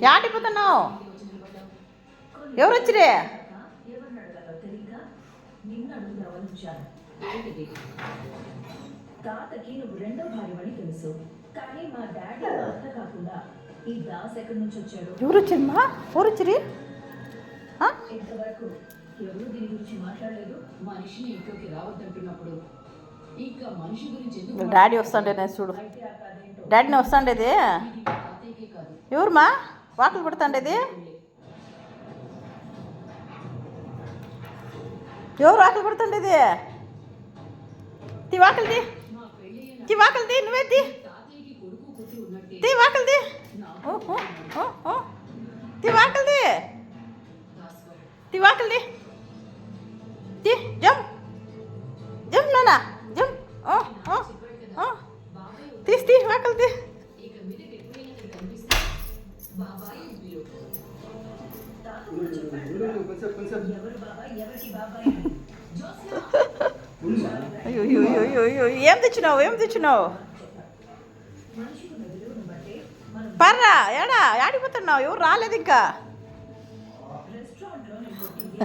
యాడిపోతున్నావు? ఎవరు వచ్చిరే? తాతకి నువ్వు రెండో భార్యమని తెలుసు, కానీ మా డాడీ అర్థ కాకుండా ఈ దాస్ ఎక్కడి నుంచి వచ్చాడు? ఎవరు వచ్చిరమ్మా? ఎవరు వచ్చిరి? ఇంతవరకు ఎవరు దీని గురించి మాట్లాడలేదు. మనిషిని ఇంట్లోకి రావద్దంటున్నప్పుడు ఇంకా మనిషి గురించి ఎందుకు? డాడీ వస్తాండే నేను చూడు. డాడీని వస్తాండేది తాతయ్యకే కాదు. ఎవరుమా వాకిలు పడుతాండేది? ఎవరు వాకిలు పడుతుండేది? తీ వాకిలిది, తీ వాకిలిది, నువ్వే తీ, తాతయ్యకి కొడుకు కూతురు ఉన్నట్టే తీ వాకిలిది, తీ వాకిలిది, దాస్గారు తీ వాకిలిది, తీ జమ్ జమ్ నానా జమ్ తీసి తీ వాకిలిది. ఇక మీద ఎప్పుడైనా ఇక్కడ కనిపిస్తే బాబాయ్ అని పిలువు. తాత కూడా చెప్పాడు, ఎవరు బాబాయ్ ఎవరికి బాబాయ్ అని. అయ్యో అయ్యో అయ్యో అయ్యో ఏం తెచ్చినావు? ఏం తెచ్చినావు? మనిషికి విలువను బట్టే మనం పర్రా ఏడా ఆడిపోతున్నావు? ఎవరు రాలేదు ఇంకా. రెస్టారెంట్లో నేను కొట్టింది